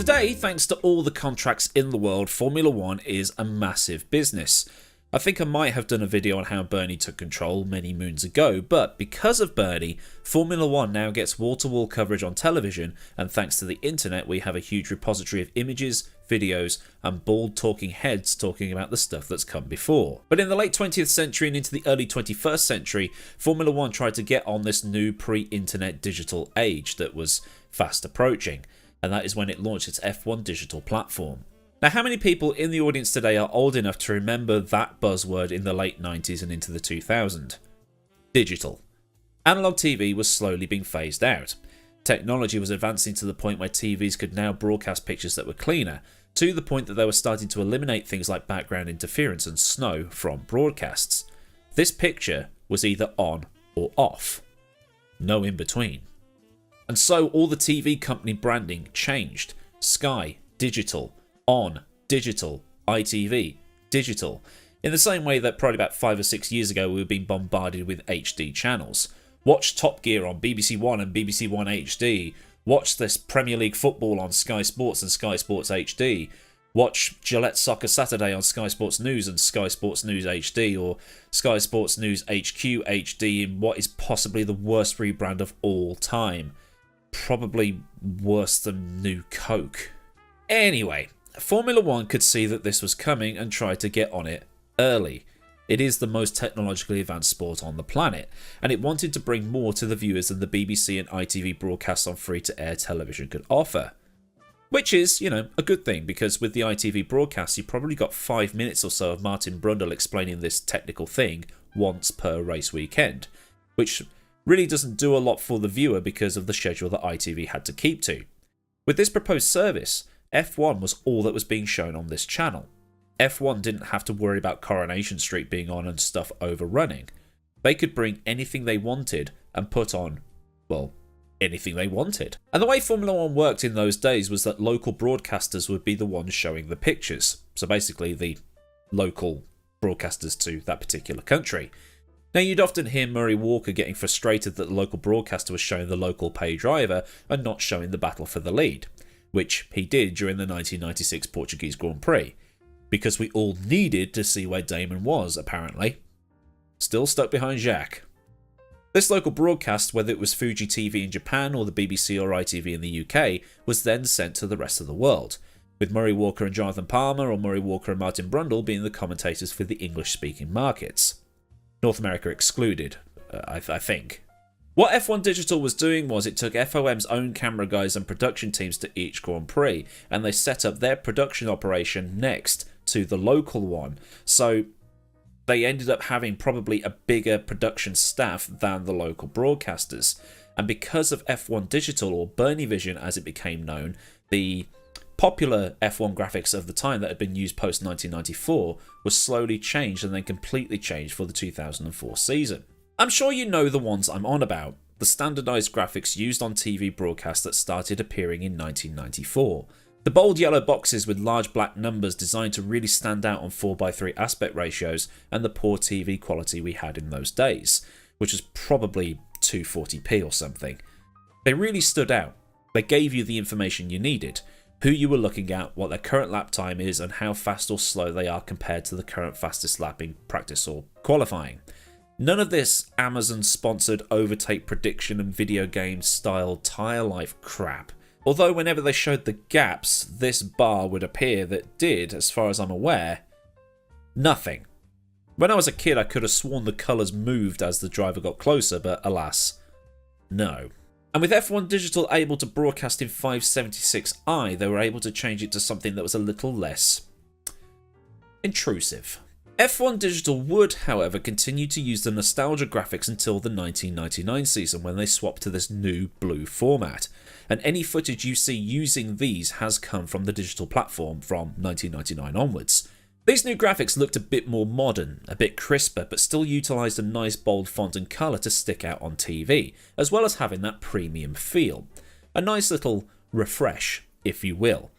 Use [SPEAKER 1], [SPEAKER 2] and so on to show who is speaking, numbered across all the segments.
[SPEAKER 1] Today, thanks to all the contracts in the world, Formula 1 is a massive business. I think I might have done a video on how Bernie took control many moons ago, but because of Bernie, Formula 1 now gets wall-to-wall coverage on television, and thanks to the internet we have a huge repository of images, videos and bald talking heads talking about the stuff that's come before. But in the late 20th century and into the early 21st century, Formula 1 tried to get on this new pre-internet digital age that was fast approaching, and that is when it launched its F1 digital platform. Now, how many people in the audience today are old enough to remember that buzzword in the late 90s and into the 2000s? Digital. Analog TV was slowly being phased out. Technology was advancing to the point where TVs could now broadcast pictures that were cleaner, to the point that they were starting to eliminate things like background interference and snow from broadcasts. This picture was either on or off. No in between. And so all the TV company branding changed. Sky, digital. On, digital. ITV, digital. In the same way that probably about 5 or 6 years ago we were being bombarded with HD channels. Watch Top Gear on BBC One and BBC One HD. Watch this Premier League football on Sky Sports and Sky Sports HD. Watch Gillette Soccer Saturday on Sky Sports News and Sky Sports News HD, or Sky Sports News HQ HD in what is possibly the worst rebrand of all time. Probably worse than New Coke. Anyway, Formula 1 could see that this was coming and tried to get on it early. It is the most technologically advanced sport on the planet, and it wanted to bring more to the viewers than the BBC and ITV broadcasts on free-to-air television could offer. Which is, a good thing, because with the ITV broadcasts you probably got 5 minutes or so of Martin Brundle explaining this technical thing once per race weekend, which really doesn't do a lot for the viewer because of the schedule that ITV had to keep to. With this proposed service, F1 was all that was being shown on this channel. F1 didn't have to worry about Coronation Street being on and stuff overrunning. They could bring anything they wanted and put on, well, anything they wanted. And the way Formula 1 worked in those days was that local broadcasters would be the ones showing the pictures. So basically the local broadcasters to that particular country. Now, you'd often hear Murray Walker getting frustrated that the local broadcaster was showing the local pay driver and not showing the battle for the lead, which he did during the 1996 Portuguese Grand Prix, because we all needed to see where Damon was, apparently. Still stuck behind Jacques. This local broadcast, whether it was Fuji TV in Japan or the BBC or ITV in the UK, was then sent to the rest of the world, with Murray Walker and Jonathan Palmer or Murray Walker and Martin Brundle being the commentators for the English-speaking markets. North America excluded, I think. What F1 Digital was doing was it took FOM's own camera guys and production teams to each Grand Prix, and they set up their production operation next to the local one. So they ended up having probably a bigger production staff than the local broadcasters. And because of F1 Digital, or BERNIEVISION as it became known, the popular F1 graphics of the time that had been used post 1994 was slowly changed and then completely changed for the 2004 season. I'm sure you know the ones I'm on about, the standardised graphics used on TV broadcasts that started appearing in 1994. The bold yellow boxes with large black numbers designed to really stand out on 4:3 aspect ratios, and the poor TV quality we had in those days, which was probably 240p or something. They really stood out. They gave you the information you needed, who you were looking at, what their current lap time is, and how fast or slow they are compared to the current fastest lap in practice or qualifying. None of this Amazon-sponsored overtake prediction and video game style tire life crap. Although whenever they showed the gaps, this bar would appear that did, as far as I'm aware, nothing. When I was a kid I could have sworn the colours moved as the driver got closer, but alas, no. And with F1 Digital able to broadcast in 576i, they were able to change it to something that was a little less intrusive. F1 Digital would, however, continue to use the nostalgia graphics until the 1999 season, when they swapped to this new blue format, and any footage you see using these has come from the digital platform from 1999 onwards. These new graphics looked a bit more modern, a bit crisper, but still utilised a nice bold font and colour to stick out on TV, as well as having that premium feel. A nice little refresh, if you will.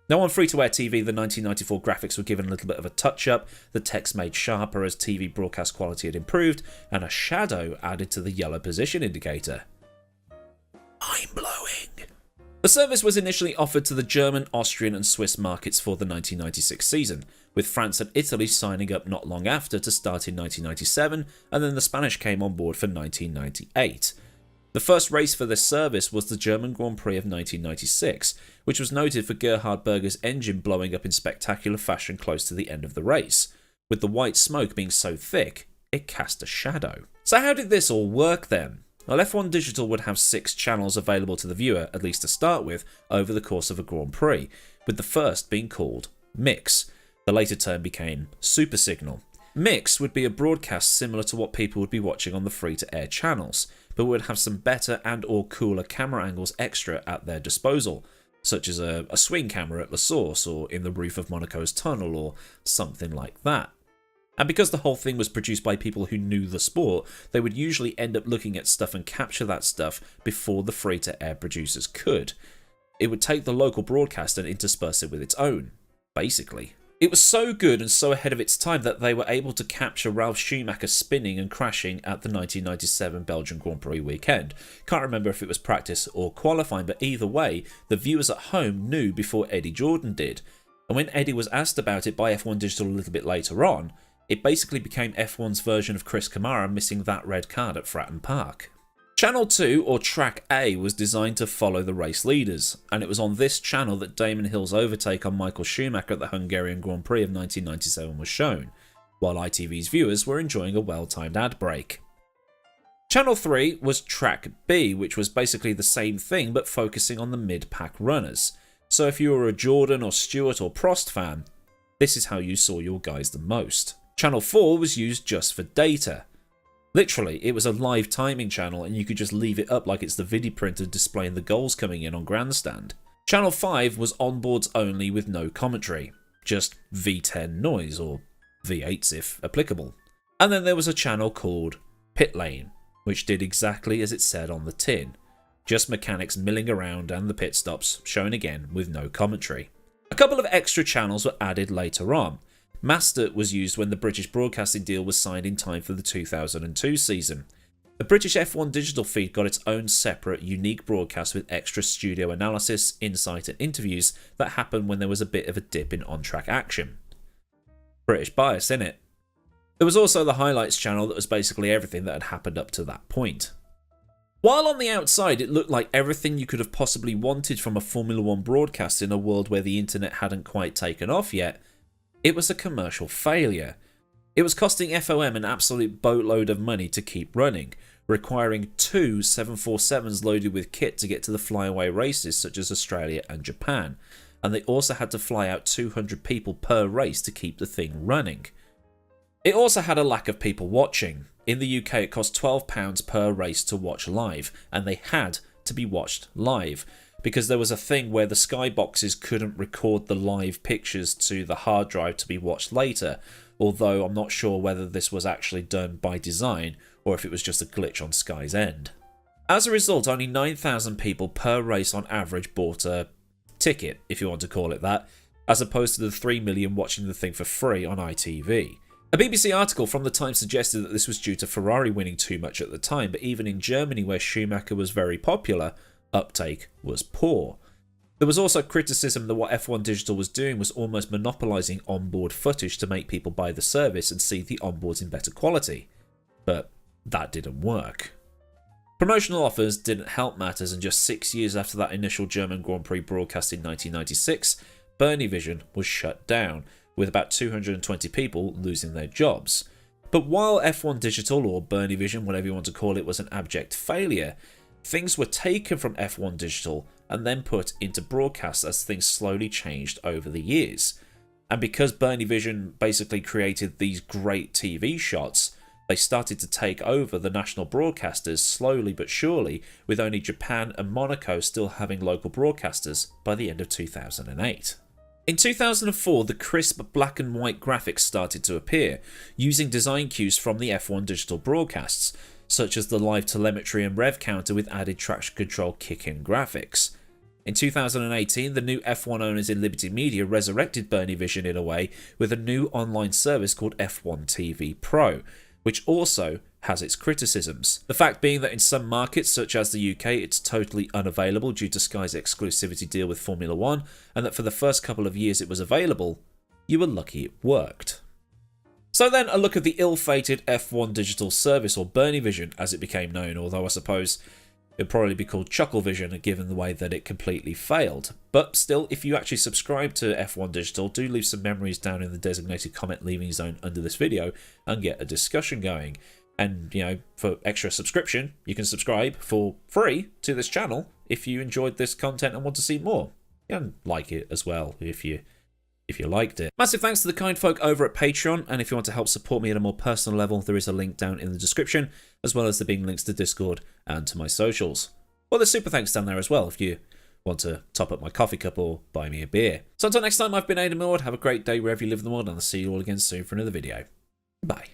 [SPEAKER 1] Now, on free-to-air TV, the 1994 graphics were given a little bit of a touch-up, the text made sharper as TV broadcast quality had improved, and a shadow added to the yellow position indicator. Mind-blowing. The service was initially offered to the German, Austrian and Swiss markets for the 1996 season, with France and Italy signing up not long after to start in 1997, and then the Spanish came on board for 1998. The first race for this service was the German Grand Prix of 1996, which was noted for Gerhard Berger's engine blowing up in spectacular fashion close to the end of the race, with the white smoke being so thick it cast a shadow. So how did this all work then? Well, F1 Digital would have 6 channels available to the viewer, at least to start with, over the course of a Grand Prix, with the first being called Mix. The later term became Super Signal. Mix would be a broadcast similar to what people would be watching on the free-to-air channels, but would have some better and or cooler camera angles extra at their disposal, such as a swing camera at La Source or in the roof of Monaco's tunnel or something like that. And because the whole thing was produced by people who knew the sport, they would usually end up looking at stuff and capture that stuff before the free-to-air producers could. It would take the local broadcast and intersperse it with its own, basically. It was so good and so ahead of its time that they were able to capture Ralf Schumacher spinning and crashing at the 1997 Belgian Grand Prix weekend. Can't remember if it was practice or qualifying, but either way, the viewers at home knew before Eddie Jordan did. And when Eddie was asked about it by F1 Digital a little bit later on, it basically became F1's version of Chris Kamara missing that red card at Fratton Park. Channel 2, or Track A, was designed to follow the race leaders, and it was on this channel that Damon Hill's overtake on Michael Schumacher at the Hungarian Grand Prix of 1997 was shown, while ITV's viewers were enjoying a well-timed ad break. Channel 3 was Track B, which was basically the same thing but focusing on the mid-pack runners. So if you were a Jordan or Stewart or Prost fan, this is how you saw your guys the most. Channel 4 was used just for data. Literally, it was a live timing channel and you could just leave it up like it's the video printer displaying the goals coming in on Grandstand. Channel 5 was onboards only with no commentary, just V10 noise, or V8s if applicable. And then there was a channel called Pit Lane, which did exactly as it said on the tin, just mechanics milling around and the pit stops, shown again with no commentary. A couple of extra channels were added later on. Master was used when the British broadcasting deal was signed in time for the 2002 season. The British F1 digital feed got its own separate, unique broadcast with extra studio analysis, insight and interviews that happened when there was a bit of a dip in on-track action. British bias, innit? There was also the highlights channel that was basically everything that had happened up to that point. While on the outside it looked like everything you could have possibly wanted from a Formula 1 broadcast in a world where the internet hadn't quite taken off yet, it was a commercial failure. It was costing FOM an absolute boatload of money to keep running, requiring 2 747s loaded with kit to get to the flyaway races such as Australia and Japan, and they also had to fly out 200 people per race to keep the thing running. It also had a lack of people watching. In the UK it cost £12 per race to watch live, and they had to be watched live, because there was a thing where the skyboxes couldn't record the live pictures to the hard drive to be watched later, although I'm not sure whether this was actually done by design or if it was just a glitch on Sky's end. As a result, only 9,000 people per race on average bought a ticket, if you want to call it that, as opposed to the 3 million watching the thing for free on ITV. A BBC article from the time suggested that this was due to Ferrari winning too much at the time, but even in Germany, where Schumacher was very popular, uptake was poor. There was also criticism that what F1 Digital was doing was almost monopolising onboard footage to make people buy the service and see the onboards in better quality. But that didn't work. Promotional offers didn't help matters, and just 6 years after that initial German Grand Prix broadcast in 1996, BERNIEVISION was shut down, with about 220 people losing their jobs. But while F1 Digital, or BERNIEVISION, whatever you want to call it, was an abject failure, things were taken from F1 Digital and then put into broadcast as things slowly changed over the years. And because BERNIEVISION basically created these great TV shots, they started to take over the national broadcasters slowly but surely, with only Japan and Monaco still having local broadcasters by the end of 2008. In 2004, the crisp black and white graphics started to appear, using design cues from the F1 Digital broadcasts, such as the live telemetry and rev counter with added traction control kick-in graphics. In 2018, the new F1 owners in Liberty Media resurrected BERNIEVISION in a way with a new online service called F1 TV Pro, which also has its criticisms. The fact being that in some markets, such as the UK, it's totally unavailable due to Sky's exclusivity deal with Formula 1, and that for the first couple of years it was available, you were lucky it worked. So then a look at the ill-fated F1 digital service, or BERNIEVISION as it became known, although I suppose it'd probably be called ChuckleVision given the way that it completely failed. But still, if you actually subscribe to F1 Digital, do leave some memories down in the designated comment leaving zone under this video and get a discussion going. And, you know, for extra subscription, you can subscribe for free to this channel if you enjoyed this content and want to see more. And like it as well if you liked it. Massive thanks to the kind folk over at Patreon, and if you want to help support me at a more personal level, there is a link down in the description, as well as there being links to Discord and to my socials. Well, there's super thanks down there as well if you want to top up my coffee cup or buy me a beer. So until next time, I've been Aidan Millward. Have a great day wherever you live in the world, and I'll see you all again soon for another video. Bye.